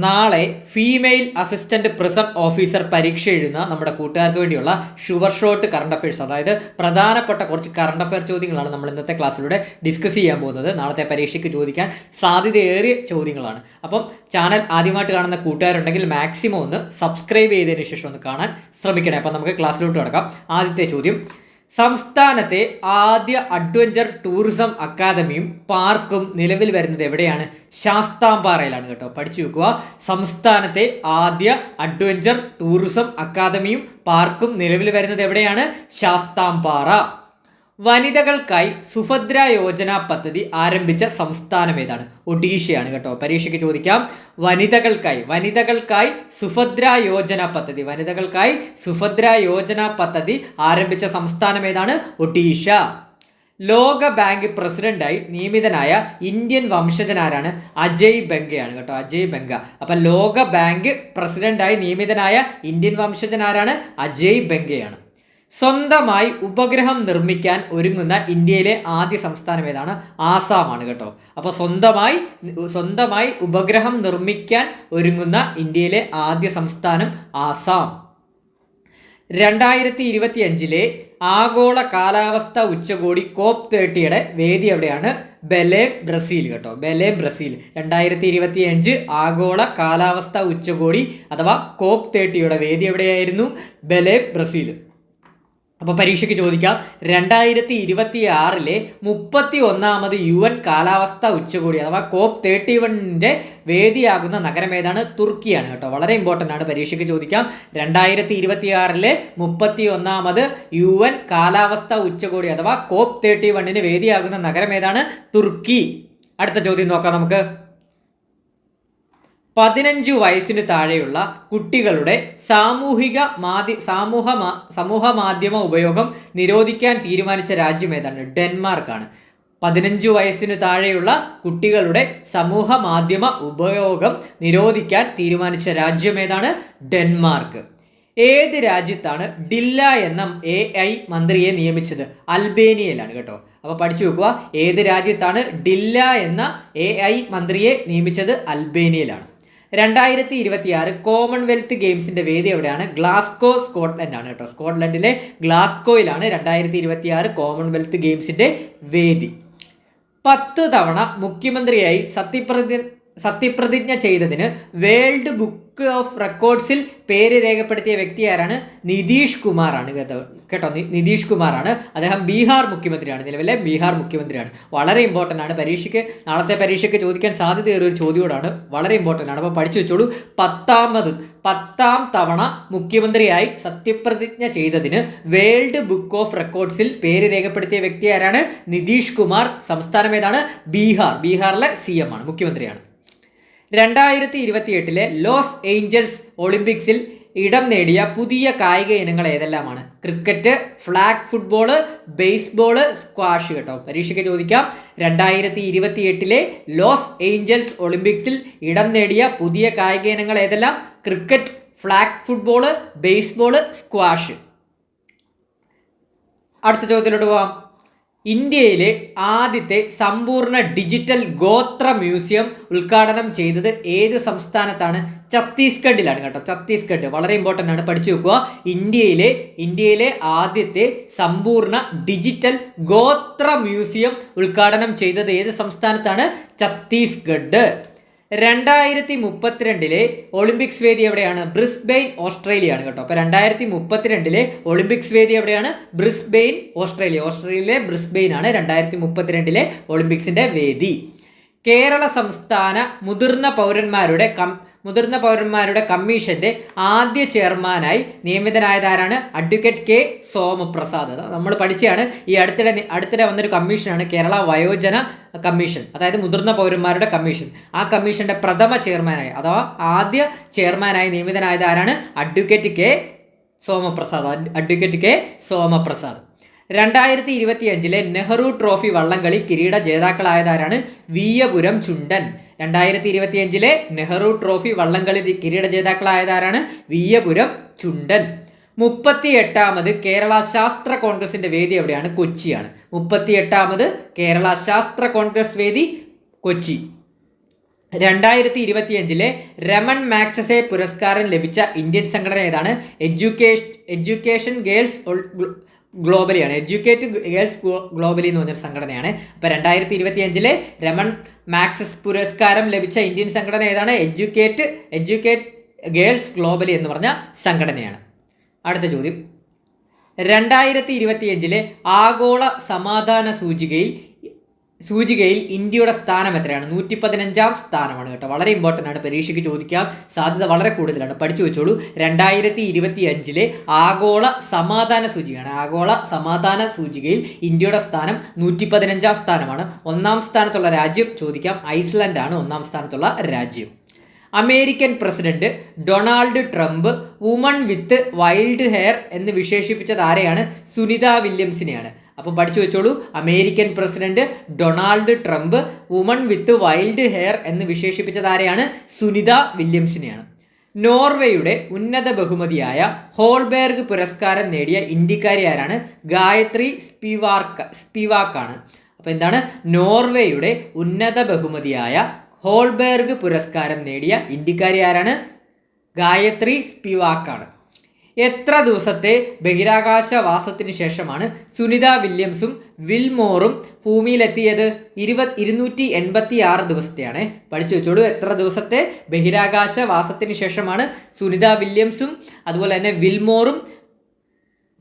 നാളെ female assistant prison officer പരീക്ഷ എഴുതുന്ന നമ്മുടെ കൂട്ടുകാർക്ക് വേണ്ടിയുള്ള ഷുവർ ഷോട്ട് കറണ്ട് അഫയേഴ്സ്, അതായത് പ്രധാനപ്പെട്ട കുറച്ച് കറണ്ട് അഫയർ ചോദ്യങ്ങളാണ് നമ്മൾ ഇന്നത്തെ ക്ലാസ്സിലൂടെ ഡിസ്കസ് ചെയ്യാൻ പോകുന്നത്. നാളത്തെ പരീക്ഷയ്ക്ക് ചോദിക്കാൻ സാധ്യതയേറിയ ചോദ്യങ്ങളാണ്. അപ്പം ചാനൽ ആദ്യമായിട്ട് കാണുന്ന കൂട്ടുകാരുണ്ടെങ്കിൽ മാക്സിമം ഒന്ന് സബ്സ്ക്രൈബ് ചെയ്തതിന് ശേഷം ഒന്ന് കാണാൻ ശ്രമിക്കണേ. അപ്പം നമുക്ക് ക്ലാസ്സിലോട്ട് കിടക്കാം. ആദ്യത്തെ ചോദ്യം: സംസ്ഥാനത്തെ ആദ്യ അഡ്വഞ്ചർ ടൂറിസം അക്കാദമിയും പാർക്കും നിലവിൽ വരുന്നത് എവിടെയാണ്? ശാസ്താംപാറയിലാണ് കേട്ടോ, പഠിച്ചു വെക്കുക. സംസ്ഥാനത്തെ ആദ്യ അഡ്വഞ്ചർ ടൂറിസം അക്കാദമിയും പാർക്കും നിലവിൽ വരുന്നത് എവിടെയാണ്? ശാസ്താംപാറ. വനിതകൾക്കായി സുഭദ്ര യോജന പദ്ധതി ആരംഭിച്ച സംസ്ഥാനം ഏതാണ്? ഒഡീഷയാണ് കേട്ടോ, പരീക്ഷയ്ക്ക് ചോദിക്കാം. വനിതകൾക്കായി സുഭദ്ര യോജന പദ്ധതി ആരംഭിച്ച സംസ്ഥാനം ഏതാണ്? ഒഡീഷ. ലോക ബാങ്ക് പ്രസിഡന്റായി നിയമിതനായ ഇന്ത്യൻ വംശജനാരാണ്? അജയ് ബംഗയാണ് കേട്ടോ, അജയ് ബംഗ. അപ്പൊ ലോക ബാങ്ക് പ്രസിഡന്റായി നിയമിതനായ ഇന്ത്യൻ വംശജനാരാണ്? അജയ് ബംഗയാണ്. സ്വന്തമായി ഉപഗ്രഹം നിർമ്മിക്കാൻ ഒരുങ്ങുന്ന ഇന്ത്യയിലെ ആദ്യ സംസ്ഥാനം ഏതാണ്? ആസാമാണ് കേട്ടോ. അപ്പോൾ സ്വന്തമായി ഉപഗ്രഹം നിർമ്മിക്കാൻ ഒരുങ്ങുന്ന ഇന്ത്യയിലെ ആദ്യ സംസ്ഥാനം ആസാം. 2025 ആഗോള കാലാവസ്ഥ ഉച്ചകോടി COP30 വേദി എവിടെയാണ്? ബെലേം, ബ്രസീൽ കേട്ടോ, ബെലേം, ബ്രസീൽ. 2025 ആഗോള കാലാവസ്ഥ ഉച്ചകോടി അഥവാ COP30 വേദി എവിടെയായിരുന്നു? ബെലേം, ബ്രസീൽ. അപ്പോൾ പരീക്ഷയ്ക്ക് ചോദിക്കാം. 2026 31ാമത് UN കാലാവസ്ഥ ഉച്ചകോടി അഥവാ COP31 വേദിയാകുന്ന നഗരം ഏതാണ്? തുർക്കിയാണ് കേട്ടോ, വളരെ ഇമ്പോർട്ടൻ്റ് ആണ്, പരീക്ഷയ്ക്ക് ചോദിക്കാം. 2026 31ാമത് UN കാലാവസ്ഥ ഉച്ചകോടി അഥവാ COP31 വേദിയാകുന്ന നഗരം ഏതാണ്? തുർക്കി. അടുത്ത ചോദ്യം നോക്കാം നമുക്ക്. 15 വയസ്സിന് താഴെയുള്ള കുട്ടികളുടെ സമൂഹ മാധ്യമ ഉപയോഗം നിരോധിക്കാൻ തീരുമാനിച്ച രാജ്യം ഏതാണ്? ഡെൻമാർക്കാണ്. 15 വയസ്സിന് താഴെയുള്ള കുട്ടികളുടെ സമൂഹ മാധ്യമ ഉപയോഗം നിരോധിക്കാൻ തീരുമാനിച്ച രാജ്യം ഏതാണ്? ഡെൻമാർക്ക്. ഏത് രാജ്യത്താണ് ഡില്ല എന്ന AI മന്ത്രിയെ നിയമിച്ചത്? അൽബേനിയയിലാണ് കേട്ടോ. അപ്പോൾ പഠിച്ചു വെക്കുക, ഏത് രാജ്യത്താണ് ഡില്ല എന്ന AI മന്ത്രിയെ നിയമിച്ചത്? അൽബേനിയയിലാണ്. 2026 കോമൺവെൽത്ത് ഗെയിംസിന്റെ വേദി എവിടെയാണ്? ഗ്ലാസ്കോ, സ്കോട്ട്ലൻഡ് ആണ് കേട്ടോ. സ്കോട്ട്ലൻഡിലെ ഗ്ലാസ്കോയിലാണ് 2026 കോമൺവെൽത്ത് ഗെയിംസിന്റെ വേദി. 10 തവണ മുഖ്യമന്ത്രിയായി സത്യപ്രതിജ്ഞ ചെയ്തതിന് വേൾഡ് ബുക്ക് ഓഫ് റെക്കോർഡ്സിൽ പേര് രേഖപ്പെടുത്തിയ വ്യക്തി ആരാണ്? നിതീഷ് കുമാറാണ് കേട്ടോ. നിതീഷ് കുമാറാണ്. അദ്ദേഹം ബീഹാർ മുഖ്യമന്ത്രിയാണ്, നിലവിലെ ബീഹാർ മുഖ്യമന്ത്രിയാണ്. വളരെ ഇമ്പോർട്ടൻ്റ് ആണ്, നാളത്തെ പരീക്ഷയ്ക്ക് ചോദിക്കാൻ സാധ്യതയേറിയ ഒരു ചോദ്യത്തോടാണ്, വളരെ ഇമ്പോർട്ടൻ്റ് ആണ്. അപ്പോൾ പഠിച്ചു വെച്ചോളൂ. 10ാം തവണ മുഖ്യമന്ത്രിയായി സത്യപ്രതിജ്ഞ ചെയ്തതിന് വേൾഡ് ബുക്ക് ഓഫ് റെക്കോർഡ്സിൽ പേര് രേഖപ്പെടുത്തിയ വ്യക്തി ആരാണ്? നിതീഷ് കുമാർ. സംസ്ഥാനം ഏതാണ്? ബീഹാർ. ബീഹാറിലെ CM ആണ്, മുഖ്യമന്ത്രിയാണ്. 2028 ലോസ് ഏഞ്ചൽസ് ഒളിമ്പിക്സിൽ ഇടം നേടിയ പുതിയ കായിക ഇനങ്ങൾ ഏതെല്ലാമാണ്? Cricket, flag football, baseball, squash കേട്ടോ, പരീക്ഷയ്ക്ക് ചോദിക്കാം. 2028 ലോസ് ഏഞ്ചൽസ് ഒളിമ്പിക്സിൽ ഇടം നേടിയ പുതിയ കായിക ഇനങ്ങൾ ഏതെല്ലാം? Cricket, flag football, baseball, squash. അടുത്ത ചോദ്യത്തിലോട്ട് പോവാം. ഇന്ത്യയിലെ ആദ്യത്തെ സമ്പൂർണ്ണ ഡിജിറ്റൽ ഗോത്ര മ്യൂസിയം ഉദ്ഘാടനം ചെയ്തത് ഏത് സംസ്ഥാനത്താണ്? ഛത്തീസ്ഗഡിലാണ് കേട്ടോ, ഛത്തീസ്ഗഡ്. വളരെ ഇമ്പോർട്ടൻ്റ് ആണ്, പഠിച്ചു വെക്കുക. ഇന്ത്യയിലെ ആദ്യത്തെ സമ്പൂർണ്ണ ഡിജിറ്റൽ ഗോത്ര മ്യൂസിയം ഉദ്ഘാടനം ചെയ്തത് ഏത് സംസ്ഥാനത്താണ്? ഛത്തീസ്ഗഡ്. 2032 ഒളിമ്പിക്സ് വേദി എവിടെയാണ്? ബ്രിസ്ബെയിൻ, ഓസ്ട്രേലിയ ആണ് കേട്ടോ. അപ്പോൾ 2032 ഒളിമ്പിക്സ് വേദി എവിടെയാണ്? ബ്രിസ്ബെയിൻ, ഓസ്ട്രേലിയയിലെ ബ്രിസ്ബെയിൻ ആണ് 2032 ഒളിമ്പിക്സിന്റെ വേദി. കേരള സംസ്ഥാന മുതിർന്ന പൗരന്മാരുടെ കമ്മീഷന്റെ ആദ്യ ചെയർമാനായി നിയമിതനായതാരാണ്? Advocate K Somaprasad. നമ്മൾ പഠിച്ചതാണ്. ഈ അടുത്തിടെ വന്നൊരു കമ്മീഷനാണ് കേരള വയോജന കമ്മീഷൻ, അതായത് മുതിർന്ന പൗരന്മാരുടെ കമ്മീഷൻ. ആ കമ്മീഷന്റെ പ്രഥമ ചെയർമാനായി അഥവാ ആദ്യ ചെയർമാനായി നിയമിതനായത് ആരാണ്? Advocate K Somaprasad. 2025 Nehru trophy വള്ളംകളി കിരീട ജേതാക്കളായതാരാണ്? വിയ്യപുരം ചുണ്ടൻ. 2025 നെഹ്റു ട്രോഫി വള്ളംകളി കിരീട ജേതാക്കളായതാരാണ്? വിയ്യപുരം ചുണ്ടൻ. 38ാമത് കേരള ശാസ്ത്ര കോൺഗ്രസിന്റെ വേദി എവിടെയാണ്? കൊച്ചിയാണ്. 38ാമത് കേരള ശാസ്ത്ര കോൺഗ്രസ് വേദി കൊച്ചി. 2025 രമൺ മാഗ്സസെ പുരസ്കാരം ലഭിച്ച ഇന്ത്യൻ സംഘടന ഏതാണ്? എഡ്യൂക്കേഷൻ ഗേൾസ് ഗ്ലോബലിയാണ്. എഡ്യൂക്കേറ്റ് ഗേൾസ് ഗ്ലോബലി എന്ന് പറഞ്ഞൊരു സംഘടനയാണ്. അപ്പോൾ 2025 രമൺ മാഗ്സസ് പുരസ്കാരം ലഭിച്ച ഇന്ത്യൻ സംഘടന ഏതാണ്? എഡ്യൂക്കേറ്റ് ഗേൾസ് ഗ്ലോബലി എന്ന് പറഞ്ഞ സംഘടനയാണ്. അടുത്ത ചോദ്യം, 2025 ആഗോള സമാധാന സൂചികയിൽ ഇന്ത്യയുടെ സ്ഥാനം എത്രയാണ്? 115ാം സ്ഥാനമാണ് കേട്ടോ. വളരെ ഇമ്പോർട്ടൻ്റ് ആണ്, പരീക്ഷയ്ക്ക് ചോദിക്കാൻ സാധ്യത വളരെ കൂടുതലാണ്, പഠിച്ചു വെച്ചോളൂ. 2025 ആഗോള സമാധാന സൂചികയാണ്. ആഗോള സമാധാന സൂചികയിൽ ഇന്ത്യയുടെ സ്ഥാനം 115ാം സ്ഥാനമാണ്. 1ാം സ്ഥാനത്തുള്ള രാജ്യം ചോദിക്കാം, ഐസ്ലൻഡ് ആണ് 1ാം സ്ഥാനത്തുള്ള രാജ്യം. American president Donald Trump woman with wild hair എന്ന് വിശേഷിപ്പിച്ചത് ആരെയാണ്? സുനിത വില്യംസിനെയാണ്. അപ്പോൾ പഠിച്ചു വെച്ചോളൂ, American president Donald Trump woman with wild hair എന്ന് വിശേഷിപ്പിച്ചത് ആരെയാണ്? സുനിത വില്യംസിനെയാണ്. നോർവേയുടെ ഉന്നത ബഹുമതിയായ ഹോൾബെർഗ് പുരസ്കാരം നേടിയ ഇന്ത്യക്കാരി ആരാണ്? ഗായത്രി സ്പിവാക്കാണ്. അപ്പോൾ എന്താണ്? നോർവേയുടെ ഉന്നത ബഹുമതിയായ ഹോൾബെർഗ് പുരസ്കാരം നേടിയ ഇന്ത്യക്കാരി ആരാണ്? ഗായത്രി സ്പിവാക്കാണ്. എത്ര ദിവസത്തെ ബഹിരാകാശവാസത്തിന് ശേഷമാണ് സുനിത വില്യംസും വിൽമോറും ഭൂമിയിലെത്തിയത്? 286 ദിവസത്തെയാണ്. പഠിച്ചു വെച്ചോളൂ, എത്ര ദിവസത്തെ ബഹിരാകാശവാസത്തിന് ശേഷമാണ് സുനിത വില്യംസും അതുപോലെ തന്നെ വിൽമോറും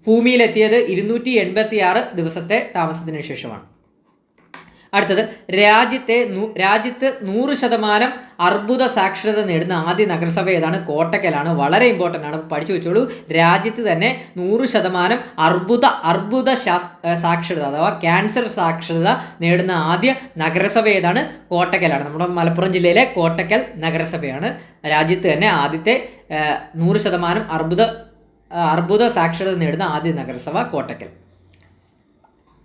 ഭൂമിയിലെത്തിയത്? 286 ദിവസത്തെ താമസത്തിന് ശേഷമാണ്. അടുത്തത്, രാജ്യത്ത് 100% അർബുദ സാക്ഷരത നേടുന്ന ആദ്യ നഗരസഭ ഏതാണ്? കോട്ടക്കലാണ്. വളരെ ഇമ്പോർട്ടൻ്റ് ആണ്, പഠിച്ചു വെച്ചോളൂ. രാജ്യത്ത് തന്നെ 100% അർബുദ സാക്ഷരത അഥവാ ക്യാൻസർ സാക്ഷരത നേടുന്ന ആദ്യ നഗരസഭ ഏതാണ്? കോട്ടക്കലാണ്. നമ്മുടെ മലപ്പുറം ജില്ലയിലെ കോട്ടക്കൽ നഗരസഭയാണ് രാജ്യത്ത് തന്നെ ആദ്യത്തെ 100% അർബുദ സാക്ഷരത നേടുന്ന ആദ്യ നഗരസഭ കോട്ടക്കൽ.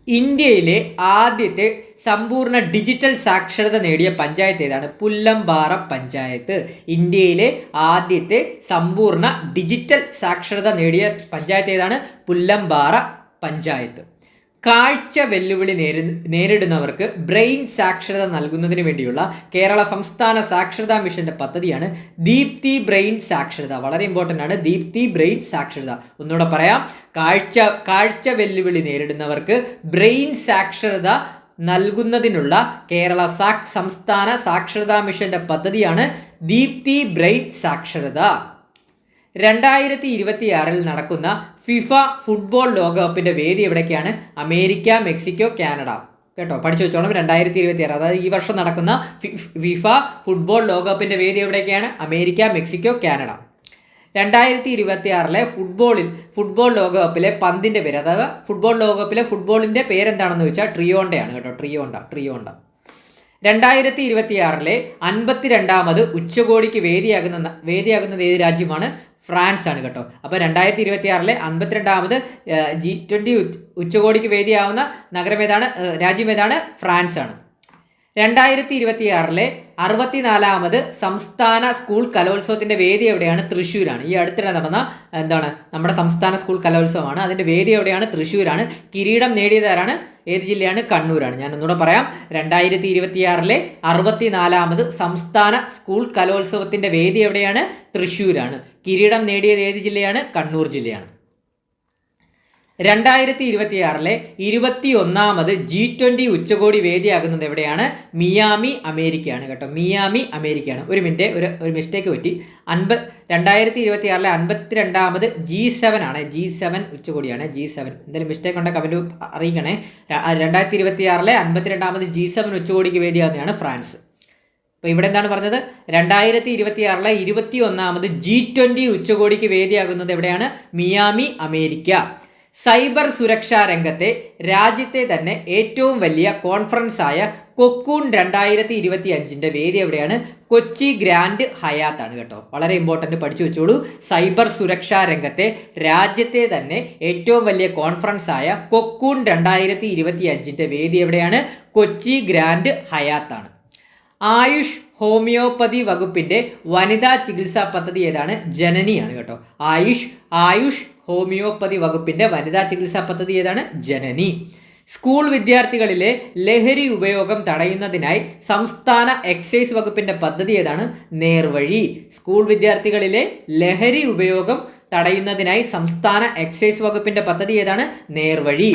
ഇന്ത്യയിലെ ആദ്യത്തെ സമ്പൂർണ്ണ ഡിജിറ്റൽ സാക്ഷരത നേടിയ പഞ്ചായത്ത് ഏതാണ്? പുല്ലമ്പാറ പഞ്ചായത്ത്. ഇന്ത്യയിലെ ആദ്യത്തെ സമ്പൂർണ്ണ ഡിജിറ്റൽ സാക്ഷരത നേടിയ പഞ്ചായത്ത് ഏതാണ്? പുല്ലമ്പാറ പഞ്ചായത്ത്. കാഴ്ച വെല്ലുവിളി നേരിടുന്നവർക്ക് ബ്രെയിൻ സാക്ഷരത നൽകുന്നതിന് വേണ്ടിയുള്ള കേരള സംസ്ഥാന സാക്ഷരതാ മിഷന്റെ പദ്ധതിയാണ് ദീപ്തി ബ്രെയിൻ സാക്ഷരത. വളരെ ഇമ്പോർട്ടൻ്റ് ആണ്, ദീപ്തി ബ്രെയിൻ സാക്ഷരത. ഒന്നുകൂടെ പറയാം, കാഴ്ച വെല്ലുവിളി നേരിടുന്നവർക്ക് ബ്രെയിൻ സാക്ഷരത നൽകുന്നതിനുള്ള കേരള സംസ്ഥാന സാക്ഷരതാ മിഷന്റെ പദ്ധതിയാണ് ദീപ്തി ബ്രെയിൻ സാക്ഷരത. 2026 നടക്കുന്ന ഫിഫ ഫുട്ബോൾ ലോകകപ്പിന്റെ വേദി എവിടേക്കാണ്? America, Mexico, Canada. കേട്ടോ, പഠിച്ചു വെച്ചോളാം. 2026 അതായത് ഈ വർഷം നടക്കുന്ന ഫിഫ ഫുട്ബോൾ ലോകകപ്പിന്റെ വേദി എവിടേക്കാണ്? America, Mexico, Canada. 2026 ഫുട്ബോൾ ലോകകപ്പിലെ പന്തിന്റെ പേര്, അഥവാ ഫുട്ബോൾ ലോകകപ്പിലെ ഫുട്ബോളിന്റെ പേരെന്താണെന്ന് ചോദിച്ചാൽ ട്രിയോണ്ടയാണ് കേട്ടോ. ട്രിയോണ്ട. 2026 52ാമത് ഉച്ചകോടിക്ക് വേദിയാകുന്നത് ഏത് രാജ്യമാണ്? ഫ്രാൻസ് ആണ് കേട്ടോ. അപ്പോൾ 2026 52ാമത് G20 ഉച്ചകോടിക്ക് വേദിയാവുന്ന രാജ്യം ഏതാണ്? ഫ്രാൻസ് ആണ്. 2026 64ാമത് സംസ്ഥാന സ്കൂൾ കലോത്സവത്തിന്റെ വേദി എവിടെയാണ്? തൃശ്ശൂരാണ്. ഈ അടുത്തിടെ നടന്ന നമ്മുടെ സംസ്ഥാന സ്കൂൾ കലോത്സവമാണ്. അതിന്റെ വേദി എവിടെയാണ്? തൃശ്ശൂരാണ്. കിരീടം നേടിയതാരാണ്? ഏത് ജില്ലയാണ്? കണ്ണൂരാണ്. ഞാൻ ഒന്നുകൂടെ പറയാം, 2026 64ാമത് സംസ്ഥാന സ്കൂൾ കലോത്സവത്തിന്റെ വേദി എവിടെയാണ്? തൃശ്ശൂരാണ്. കിരീടം നേടിയത് ഏത് ജില്ലയാണ്? കണ്ണൂർ ജില്ലയാണ്. 2026 21ാമത് G20 ഉച്ചകോടി വേദിയാകുന്നത് എവിടെയാണ്? മിയാമി, അമേരിക്കയാണ് കേട്ടോ. മിയാമി, അമേരിക്കയാണ്. ഒരു മിനിറ്റ്, ഒരു മിസ്റ്റേക്ക് പറ്റി. 2026 52ാമത് G7 ആണ്. G7 ഉച്ചകോടിയാണ്. G7 എന്തെങ്കിലും മിസ്റ്റേക്ക് ഉണ്ടെങ്കിൽ കമന്റ് അറിയിക്കണേ. 2026 52ാമത് G7 ഉച്ചകോടിക്ക് വേദിയാകുന്നതാണ് ഫ്രാൻസ്. അപ്പോൾ ഇവിടെ എന്താണ് പറഞ്ഞത്? 2026 21ാമത് G20 ഉച്ചകോടിക്ക് വേദിയാകുന്നത് എവിടെയാണ്? Miami, America. സൈബർ സുരക്ഷാ രംഗത്തെ രാജ്യത്തെ തന്നെ ഏറ്റവും വലിയ കോൺഫറൻസ് ആയ കൊക്കൂൺ 2025 വേദി എവിടെയാണ്? കൊച്ചി ഗ്രാൻഡ് ഹയാത്ത് ആണ് കേട്ടോ. വളരെ ഇമ്പോർട്ടൻ്റ്, പഠിച്ചു വെച്ചോളൂ. സൈബർ സുരക്ഷാ രംഗത്തെ രാജ്യത്തെ തന്നെ ഏറ്റവും വലിയ കോൺഫറൻസ് ആയ കൊക്കൂൺ 2025 വേദി എവിടെയാണ്? കൊച്ചി ഗ്രാൻഡ് ഹയാത്ത് ആണ്. ആയുഷ് ഹോമിയോപ്പതി വകുപ്പിന്റെ വനിതാ ചികിത്സാ പദ്ധതി ഏതാണ്? ജനനിയാണ് കേട്ടോ. ആയുഷ് ഹോമിയോപ്പതി വകുപ്പിന്റെ വനിതാ ചികിത്സാ പദ്ധതി ഏതാണ്? ജനനി. സ്കൂൾ വിദ്യാർത്ഥികളിലെ ലഹരി ഉപയോഗം തടയുന്നതിനായി സംസ്ഥാന എക്സൈസ് വകുപ്പിന്റെ പദ്ധതി ഏതാണ്? നേർവഴി. സ്കൂൾ വിദ്യാർത്ഥികളിലെ ലഹരി ഉപയോഗം തടയുന്നതിനായി സംസ്ഥാന എക്സൈസ് വകുപ്പിന്റെ പദ്ധതി ഏതാണ്? നേർവഴി.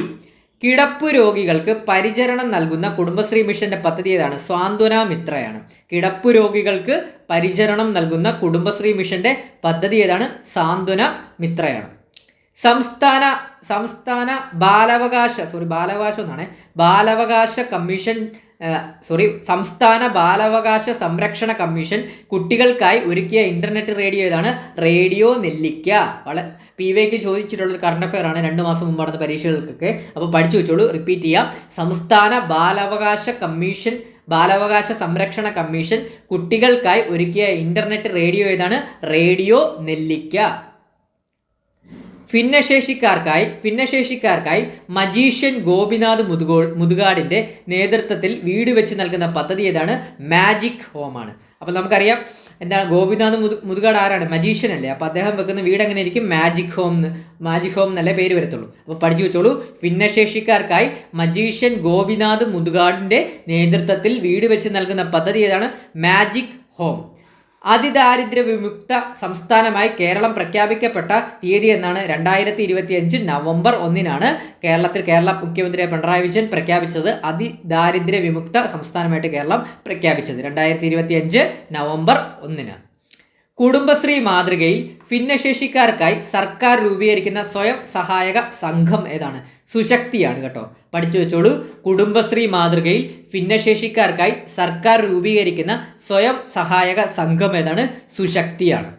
കിടപ്പു രോഗികൾക്ക് പരിചരണം നൽകുന്ന കുടുംബശ്രീ മിഷന്റെ പദ്ധതി ഏതാണ്? സ്വാന്തന മിത്രയാണ്. കിടപ്പു രോഗികൾക്ക് പരിചരണം നൽകുന്ന കുടുംബശ്രീ മിഷന്റെ പദ്ധതി ഏതാണ്? സാന്ത്വന മിത്രയാണ്. സംസ്ഥാന ബാലാവകാശ കമ്മീഷൻ സംസ്ഥാന ബാലാവകാശ സംരക്ഷണ കമ്മീഷൻ കുട്ടികൾക്കായി ഒരുക്കിയ ഇന്റർനെറ്റ് റേഡിയോ ഏതാണ്? റേഡിയോ നെല്ലിക്ക. PVക്ക് ചോദിച്ചിട്ടുള്ള കറണ്ട് അഫെയർ ആണ് 2 മാസം മുമ്പ് നടന്ന പരീക്ഷകൾക്കൊക്കെ. അപ്പോൾ പഠിച്ചു വെച്ചോളൂ, റിപ്പീറ്റ് ചെയ്യാം. സംസ്ഥാന ബാലാവകാശ സംരക്ഷണ കമ്മീഷൻ കുട്ടികൾക്കായി ഒരുക്കിയ ഇന്റർനെറ്റ് റേഡിയോ ഏതാണ്? റേഡിയോ നെല്ലിക്ക. ഭിന്നശേഷിക്കാർക്കായി മജീഷ്യൻ ഗോപിനാഥ് മുതുകാടിന്റെ നേതൃത്വത്തിൽ വീട് വെച്ച് നൽകുന്ന പദ്ധതി ഏതാണ്? മാജിക് ഹോം ആണ്. അപ്പോൾ നമുക്കറിയാം എന്താണ് ഗോപിനാഥ് മുതുകാട് ആരാണ്? മജീഷ്യൻ അല്ലേ. അപ്പോൾ അദ്ദേഹം വെക്കുന്ന വീട് എങ്ങനെ ഇരിക്കും? മാജിക് ഹോം എന്നല്ലേ പേര് വരത്തുള്ളൂ. അപ്പോൾ പഠിച്ചു വെച്ചോളൂ. ഭിന്നശേഷിക്കാർക്കായി മജീഷ്യൻ ഗോപിനാഥ് മുതുകാടിന്റെ നേതൃത്വത്തിൽ വീട് വെച്ച് നൽകുന്ന പദ്ധതി ഏതാണ്? Magic home. അതിദാരിദ്ര്യ വിമുക്ത സംസ്ഥാനമായി കേരളം പ്രഖ്യാപിക്കപ്പെട്ട തീയതി എന്നാണ്? 2025 നവംബർ 1 കേരള മുഖ്യമന്ത്രി പിണറായി വിജയൻ പ്രഖ്യാപിച്ചത്. അതിദാരിദ്ര്യ വിമുക്ത സംസ്ഥാനമായിട്ട് കേരളം പ്രഖ്യാപിച്ചത് 2025 നവംബർ 1. കുടുംബശ്രീ മാതൃകയിൽ ഭിന്നശേഷിക്കാർക്കായി സർക്കാർ രൂപീകരിക്കുന്ന സ്വയം സഹായക സംഘം ഏതാണ്? സുശക്തിയാണ് കേട്ടോ. പഠിച്ചു വെച്ചോളൂ. കുടുംബശ്രീ മാതൃകയിൽ ഭിന്നശേഷിക്കാർക്കായി സർക്കാർ രൂപീകരിക്കുന്ന സ്വയം സഹായക സംഘം ഏതാണ്? സുശക്തിയാണ്.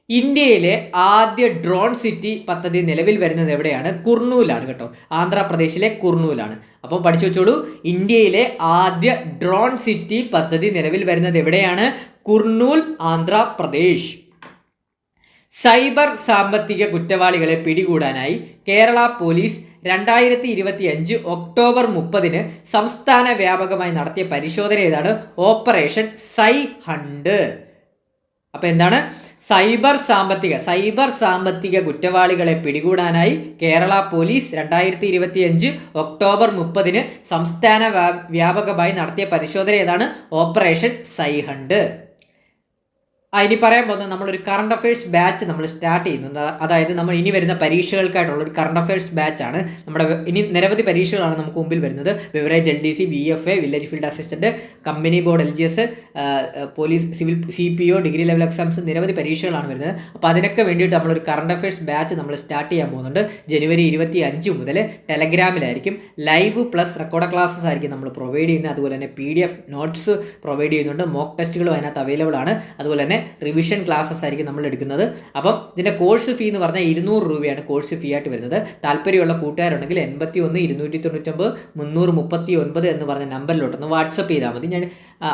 ഇന്ത്യയിലെ ആദ്യ ഡ്രോൺ സിറ്റി പദ്ധതി നിലവിൽ വരുന്നത് എവിടെയാണ്? കുർണൂലാണ് കേട്ടോ. ആന്ധ്രാപ്രദേശിലെ കുർണൂലാണ്. അപ്പോൾ പഠിച്ചു വെച്ചോളൂ. ഇന്ത്യയിലെ ആദ്യ ഡ്രോൺ സിറ്റി പദ്ധതി നിലവിൽ വരുന്നത് എവിടെയാണ്? കുർണൂൽ, ആന്ധ്രാപ്രദേശ്. സൈബർ സാമ്പത്തിക കുറ്റവാളികളെ പിടികൂടാനായി കേരള പോലീസ് 2025 ഒക്ടോബർ 30 സംസ്ഥാന വ്യാപകമായി നടത്തിയ പരിശോധന ഏതാണ്? ഓപ്പറേഷൻ സൈ ഹണ്ട്. അപ്പോൾ എന്താണ്? സൈബർ സാമ്പത്തിക കുറ്റവാളികളെ പിടികൂടാനായി കേരള പോലീസ് 2025 ഒക്ടോബർ 30 സംസ്ഥാന വ്യാപകമായി നടത്തിയ പരിശോധന ഏതാണ്? ഓപ്പറേഷൻ സൈ ഹണ്ട്. ഇനി പറയാൻ പോകുന്നത് നമ്മളൊരു കറണ്ട് അഫയേഴ്സ് ബാച്ച് നമ്മൾ സ്റ്റാർട്ട് ചെയ്യുന്നു. അതായത് നമ്മൾ ഇനി വരുന്ന പരീക്ഷകൾക്കായിട്ടുള്ള ഒരു കറണ്ട് അഫയേഴ്സ് ബാച്ചാണ്. നമ്മുടെ ഇനി നിരവധി പരീക്ഷകളാണ് നമുക്ക് മുമ്പിൽ വരുന്നത്. Beverage LDC, VFA, village field assistant, company board LGS, police civil CPO, degree level exams, നിരവധി പരീക്ഷകളാണ് വരുന്നത്. അപ്പോൾ അതിനൊക്കെ വേണ്ടിയിട്ട് നമ്മളൊരു കറണ്ട് അഫയേഴ്സ് ബാച്ച് നമ്മൾ സ്റ്റാർട്ട് ചെയ്യാൻ പോകുന്നുണ്ട്. ജനുവരി 25 മുതൽ ടെലഗ്രാമിലായിരിക്കും. ലൈവ് പ്ലസ് റെക്കോർഡ് ക്ലാസ്സസ് ആയിരിക്കും നമ്മൾ പ്രൊവൈഡ് ചെയ്യുന്നത്. അതുപോലെ തന്നെ PDF നോട്ട്സ് പ്രൊവൈഡ് ചെയ്യുന്നുണ്ട്. മോക്ക് ടെസ്റ്റുകളും അതിനകത്ത് അവൈലബിൾ ആണ്. അതുപോലെ തന്നെ റിവിഷൻ ക്ലാസ്സസ് ആയിരിക്കും നമ്മൾ എടുക്കുന്നത്. അപ്പം ഇതിൻ്റെ കോഴ്സ് ഫീ എന്ന് പറഞ്ഞാൽ 200 രൂപയാണ് കോഴ്സ് ഫീ ആയിട്ട് വരുന്നത്. താല്പര്യമുള്ള കൂട്ടുകാരുണ്ടെങ്കിൽ 81 299 339 എന്ന് പറഞ്ഞ നമ്പറിലോട്ടൊന്ന് വാട്സപ്പ് ചെയ്താൽ മതി. ഞാൻ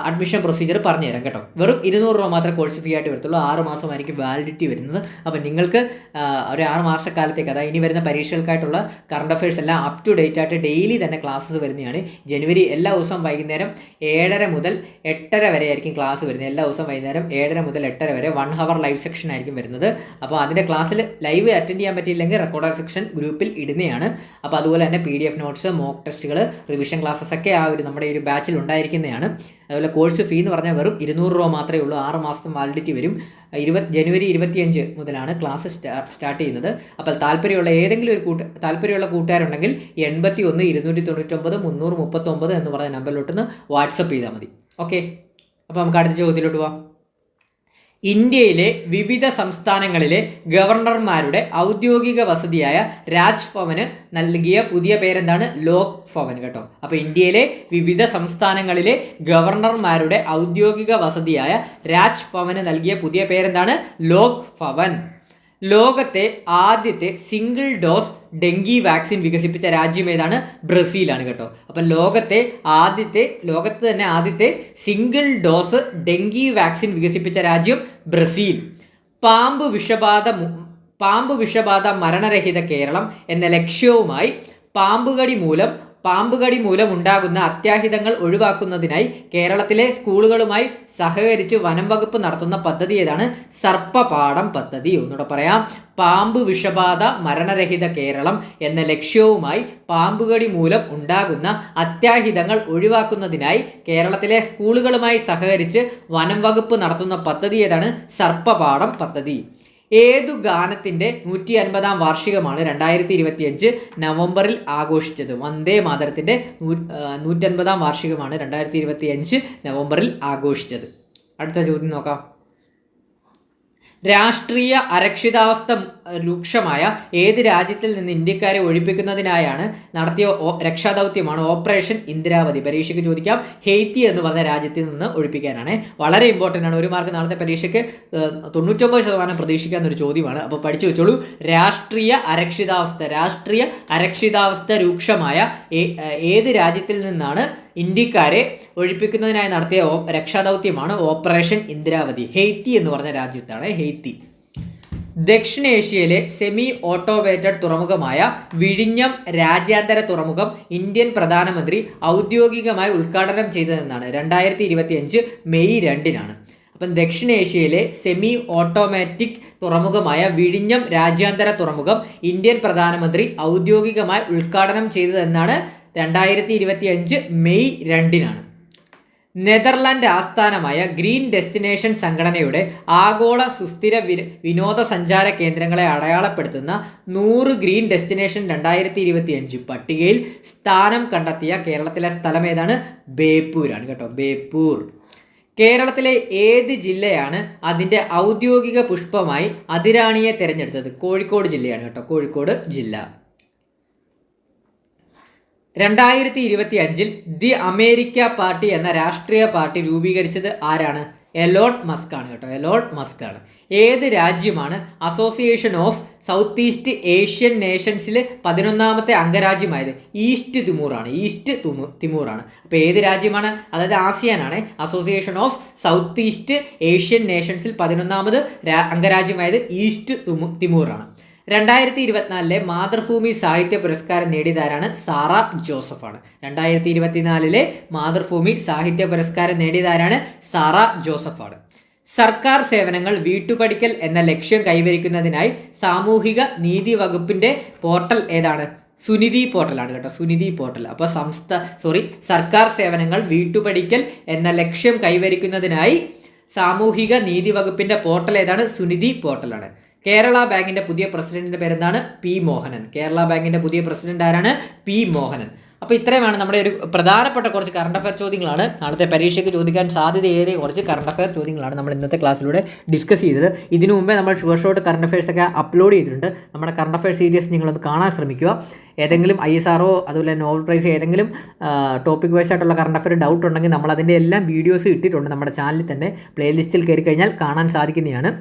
അഡ്മിഷൻ പ്രൊസീജിയർ പറഞ്ഞുതരാം കേട്ടോ. വെറും 200 രൂപ മാത്രമേ കോഴ്സ് ഫീ ആയിട്ട് വരത്തുള്ളൂ. 6 മാസമായിരിക്കും വാലിഡിറ്റി വരുന്നത്. അപ്പം നിങ്ങൾക്ക് ഒരു 6 മാസക്കാലത്തേക്ക്, അതായത് ഇനി വരുന്ന പരീക്ഷകൾക്കായിട്ടുള്ള കറണ്ട് അഫയേഴ്സ് എല്ലാം അപ് ടു ഡേറ്റ് ആയിട്ട് ഡെയിലി തന്നെ ക്ലാസ്സസ് വരുന്നതാണ്. ജനുവരി എല്ലാ ദിവസവും വൈകുന്നേരം 7:30 മുതൽ 8:30 വരെ ആയിരിക്കും ക്ലാസ് വരുന്നത്. എല്ലാ ദിവസവും വൈകുന്നേരം 7:30 മുതൽ 8:30 വരെ 1 hour ലൈവ് സെക്ഷൻ ആയിരിക്കും വരുന്നത്. അപ്പോൾ അതിൻ്റെ ക്ലാസ്സിൽ ലൈവ് അറ്റൻഡ് ചെയ്യാൻ പറ്റിയില്ലെങ്കിൽ റെക്കോർഡർ സെക്ഷൻ ഗ്രൂപ്പിൽ ഇടുന്നതാണ്. അപ്പോൾ അതുപോലെ തന്നെ PDF നോട്ട്സ്, മോക്ക് ടെസ്റ്റുകൾ, റിവിഷൻ ക്ലാസ്സസ് ഒക്കെ നമ്മുടെ ഈ ഒരു ബാച്ചിൽ ഉണ്ടായിരിക്കുന്നതാണ്. അതുപോലെ കോഴ്സ് ഫീ എന്ന് പറഞ്ഞാൽ വെറും 200 രൂപ മാത്രമേ ഉള്ളൂ. 6 മാസം വാലിഡിറ്റി വരും. ജനുവരി 25 മുതലാണ് ക്ലാസ് സ്റ്റാർട്ട് ചെയ്യുന്നത്. അപ്പോൾ താല്പര്യമുള്ള കൂട്ടുകാരുണ്ടെങ്കിൽ 81 299 339 എന്ന് പറഞ്ഞ നമ്പറിലോട്ടൊന്ന് വാട്സപ്പ് ചെയ്താൽ മതി. ഓക്കെ, അപ്പോൾ നമുക്ക് അടുത്ത ചോദ്യത്തിലോട്ട് പോവാം. ഇന്ത്യയിലെ വിവിധ സംസ്ഥാനങ്ങളിലെ ഗവർണർമാരുടെ ഔദ്യോഗിക വസതിയായ രാജ്ഭവന് നൽകിയ പുതിയ പേരെന്താണ്? ലോക് ഭവൻ കേട്ടോ. അപ്പോൾ ഇന്ത്യയിലെ വിവിധ സംസ്ഥാനങ്ങളിലെ ഗവർണർമാരുടെ ഔദ്യോഗിക വസതിയായ രാജ്ഭവന് നൽകിയ പുതിയ പേരെന്താണ്? ലോക് ഭവൻ. ലോകത്തെ ആദ്യത്തെ സിംഗിൾ ഡോസ് ഡെങ്കി വാക്സിൻ വികസിപ്പിച്ച രാജ്യം ഏതാണ്? ബ്രസീലാണ് കേട്ടോ. അപ്പം ലോകത്ത് തന്നെ ആദ്യത്തെ സിംഗിൾ ഡോസ് ഡെങ്കി വാക്സിൻ വികസിപ്പിച്ച രാജ്യം ബ്രസീൽ. പാമ്പ് വിഷബാധ മരണരഹിത കേരളം എന്ന ലക്ഷ്യവുമായി പാമ്പുകടി മൂലം പാമ്പുകടി മൂലമുണ്ടാകുന്ന അത്യാഹിതങ്ങൾ ഒഴിവാക്കുന്നതിനായി കേരളത്തിലെ സ്കൂളുകളുമായി സഹകരിച്ച് വനം വകുപ്പ് നടത്തുന്ന പദ്ധതി ഏതാണ്? സർപ്പപാഠം പദ്ധതി. ഒന്നുകൂടെ പറയാം, പാമ്പ് വിഷബാധ മരണരഹിത കേരളം എന്ന ലക്ഷ്യവുമായി പാമ്പുകടി മൂലം ഉണ്ടാകുന്ന അത്യാഹിതങ്ങൾ ഒഴിവാക്കുന്നതിനായി കേരളത്തിലെ സ്കൂളുകളുമായി സഹകരിച്ച് വനം വകുപ്പ് നടത്തുന്ന പദ്ധതി ഏതാണ്? സർപ്പപാഠം പദ്ധതി. ഏതു ഗാനത്തിൻ്റെ 150-ാം വാർഷികമാണ് 2025 നവംബറിൽ ആഘോഷിച്ചത്? വന്ദേ മാതരത്തിൻ്റെ 150-ാം വാർഷികമാണ് 2025 നവംബറിൽ ആഘോഷിച്ചത്. അടുത്ത ചോദ്യം നോക്കാം. രാഷ്ട്രീയ അരക്ഷിതാവസ്ഥ രൂക്ഷമായ ഏത് രാജ്യത്തിൽ നിന്ന് ഇന്ത്യക്കാരെ ഒഴിപ്പിക്കുന്നതിനായാണ് നടത്തിയ രക്ഷാദൗത്യമാണ് ഓപ്പറേഷൻ ഇന്ദ്രാവതി? പരീക്ഷയ്ക്ക് ചോദിക്കാം. ഹെയ്ത്തി എന്ന് പറഞ്ഞ രാജ്യത്തിൽ നിന്ന് ഒഴിപ്പിക്കാനാണ്. വളരെ ഇമ്പോർട്ടൻ്റ് ആണ്. 1 മാർക്ക് നാളത്തെ പരീക്ഷയ്ക്ക് 99% പ്രതീക്ഷിക്കാവുന്ന ഒരു ചോദ്യമാണ്. അപ്പോൾ പഠിച്ചു വെച്ചോളൂ. രാഷ്ട്രീയ അരക്ഷിതാവസ്ഥ രൂക്ഷമായ ഏത് രാജ്യത്തിൽ നിന്നാണ് ഇന്ത്യക്കാരെ ഒഴിപ്പിക്കുന്നതിനായി നടത്തിയ രക്ഷാദൗത്യമാണ് ഓപ്പറേഷൻ ഇന്ദ്രാവതി? ഹെയ്ത്തി എന്ന് പറഞ്ഞ രാജ്യത്താണ്. ഹെയ്ത്തി. ദക്ഷിണേഷ്യയിലെ സെമി ഓട്ടോമേറ്റഡ് തുറമുഖമായ വിഴിഞ്ഞം രാജ്യാന്തര തുറമുഖം ഇന്ത്യൻ പ്രധാനമന്ത്രി ഔദ്യോഗികമായി ഉദ്ഘാടനം ചെയ്തതെന്നാണ്? 2025 മെയ് 2-നാണ്. അപ്പം ദക്ഷിണേഷ്യയിലെ സെമി ഓട്ടോമാറ്റിക് തുറമുഖമായ വിഴിഞ്ഞം രാജ്യാന്തര തുറമുഖം ഇന്ത്യൻ പ്രധാനമന്ത്രി ഔദ്യോഗികമായി ഉദ്ഘാടനം ചെയ്തതെന്നാണ്? 2025 മെയ് 2-നാണ്. നെതർലാൻഡ് ആസ്ഥാനമായ ഗ്രീൻ ഡെസ്റ്റിനേഷൻ സംഘടനയുടെ ആഗോള സുസ്ഥിര വിനോദസഞ്ചാര കേന്ദ്രങ്ങളെ അടയാളപ്പെടുത്തുന്ന 100 ഗ്രീൻ ഡെസ്റ്റിനേഷൻ 2025 പട്ടികയിൽ സ്ഥാനം കണ്ടെത്തിയ കേരളത്തിലെ സ്ഥലം ഏതാണ്? ബേപ്പൂരാണ് കേട്ടോ. ബേപ്പൂർ. കേരളത്തിലെ ഏത് ജില്ലയാണ് അതിൻ്റെ ഔദ്യോഗിക പുഷ്പമായി അതിരാണിയെ തിരഞ്ഞെടുത്തത്? കോഴിക്കോട് ജില്ലയാണ് കേട്ടോ. കോഴിക്കോട് ജില്ല. 2025 ദി അമേരിക്ക പാർട്ടി എന്ന രാഷ്ട്രീയ പാർട്ടി രൂപീകരിച്ചത് ആരാണ്? എലോൺ മസ്ക് ആണ് കേട്ടോ. എലോൺ മസ്ക് ആണ്. ഏത് രാജ്യമാണ് Association of Southeast Asian നേഷൻസിൽ 11ാമത്തെ അംഗരാജ്യമായത്? ഈസ്റ്റ് തിമൂറാണ്. ഈസ്റ്റ് തിമൂറാണ്. അപ്പോൾ ഏത് രാജ്യമാണ്? അതായത് ആസിയാനാണ്. Association of Southeast Asian നേഷൻസിൽ 11ാമത് അംഗരാജ്യമായത് ഈസ്റ്റ് തിമൂറാണ്. 2024 മാതൃഭൂമി സാഹിത്യ പുരസ്കാരം നേടിയതാരാണ്? സാറ ജോസഫാണ്. 2024 മാതൃഭൂമി സാഹിത്യ പുരസ്കാരം നേടിയതാരാണ്? സാറ ജോസഫാണ്. സർക്കാർ സേവനങ്ങൾ വീട്ടുപടിക്കൽ എന്ന ലക്ഷ്യം കൈവരിക്കുന്നതിനായി സാമൂഹിക നീതി വകുപ്പിൻ്റെ പോർട്ടൽ ഏതാണ്? സുനിധി പോർട്ടലാണ് കേട്ടോ. സുനിധി പോർട്ടൽ. അപ്പോൾ സർക്കാർ സേവനങ്ങൾ വീട്ടുപടിക്കൽ എന്ന ലക്ഷ്യം കൈവരിക്കുന്നതിനായി സാമൂഹിക നീതി വകുപ്പിൻ്റെ പോർട്ടൽ ഏതാണ്? സുനിധി പോർട്ടലാണ്. കേരള ബാങ്കിൻ്റെ പുതിയ പ്രസിഡന്റിൻ്റെ പേരെന്താണ്? പി മോഹനൻ. കേരള ബാങ്കിൻ്റെ പുതിയ പ്രസിഡന്റ് ആരാണ്? പി മോഹനൻ. അപ്പോൾ ഇത്രയുമാണ് നമ്മുടെ ഒരു പ്രധാനപ്പെട്ട കുറച്ച് കറണ്ട് അഫയർ ചോദ്യങ്ങളാണ്. നാളത്തെ പരീക്ഷയ്ക്ക് ചോദിക്കാൻ സാധ്യതയേറിയ കുറച്ച് കറണ്ട് അഫയർ ചോദ്യങ്ങളാണ് നമ്മൾ ഇന്നത്തെ ക്ലാസ്സിലൂടെ ഡിസ്കസ് ചെയ്തത്. ഇതിനു മുമ്പേ നമ്മൾ ഷോർട്ട് കറണ്ട് അഫയേഴ്സൊക്കെ അപ്ലോഡ് ചെയ്തിട്ടുണ്ട്. നമ്മുടെ കറണ്ട് അഫയർ സീരീസ് നിങ്ങളൊന്ന് കാണാൻ ശ്രമിക്കുക. ഏതെങ്കിലും ISRO അതുപോലെ നോവൽ പ്രൈസ് ഏതെങ്കിലും ടോപ്പിക് വൈസ് ആയിട്ടുള്ള കറണ്ട് അഫയർ ഡൗട്ട് ഉണ്ടെങ്കിൽ നമ്മൾ അതിൻ്റെ എല്ലാം വീഡിയോസ് ഇട്ടിട്ടുണ്ട് നമ്മുടെ ചാനലിൽ തന്നെ. പ്ലേലിസ്റ്റിൽ കയറി കഴിഞ്ഞാൽ കാണാൻ സാധിക്കുന്നതാണ്.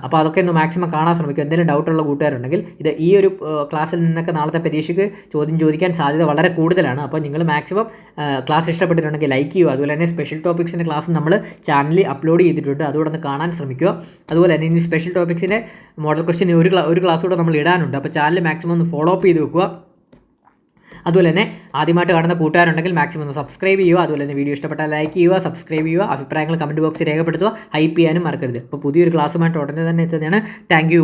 അപ്പോൾ അതൊക്കെ ഒന്ന് മാക്സിമം കാണാൻ ശ്രമിക്കുക. എന്തെങ്കിലും ഡൗട്ടുള്ള കൂട്ടുകാരുണ്ടെങ്കിൽ ഈ ഒരു ക്ലാസ്സിൽ നിന്നൊക്കെ നാളത്തെ പരീക്ഷയ്ക്ക് ചോദ്യം ചോദിക്കാൻ സാധ്യത വളരെ കൂടുതലാണ്. അപ്പോൾ നിങ്ങൾ മാക്സിമം ക്ലാസ് ഇഷ്ടപ്പെട്ടിട്ടുണ്ടെങ്കിൽ ലൈക്ക് ചെയ്യുക. അതുപോലെ തന്നെ സ്പെഷ്യൽ ടോപ്പിക്സിൻ്റെ ക്ലാസ് നമ്മൾ ചാനലിൽ അപ്ലോഡ് ചെയ്തിട്ടുണ്ട്. അതുകൂടെ ഒന്ന് കാണാൻ ശ്രമിക്കുക. അതുപോലെ തന്നെ ഇനി സ്പെഷ്യൽ ടോപ്പിക്സിൻ്റെ മോഡൽ ക്വസ്റ്റ്യൻ ഒരു ക്ലാസ് കൂടെ നമ്മൾ ഇടാനുണ്ട്. അപ്പോൾ ചാനൽ മാക്സിമം ഒന്ന് ഫോളോ അപ്പ് ചെയ്ത് വെക്കുക. അതുപോലെ തന്നെ ആദ്യമായിട്ട് കാണുന്ന കൂട്ടുകാരുണ്ടെങ്കിൽ മാക്സിമം ഒന്ന് സബ്സ്ക്രൈബ് ചെയ്യുക. അതുപോലെ തന്നെ വീഡിയോ ഇഷ്ടപ്പെട്ടാൽ ലൈക്ക് ചെയ്യുക, സബ്സ്ക്രൈബ് ചെയ്യുക, അഭിപ്രായങ്ങൾ കമൻറ്റ് ബോക്സിൽ രേഖപ്പെടുത്തുക, ഹൈപ്പ് ചെയ്യാനും മറക്കരുത്. അപ്പോൾ പുതിയൊരു ക്ലാസ്സുമായിട്ട് ഉടനെ തന്നെ എത്തുന്നതാണ്. Thank you.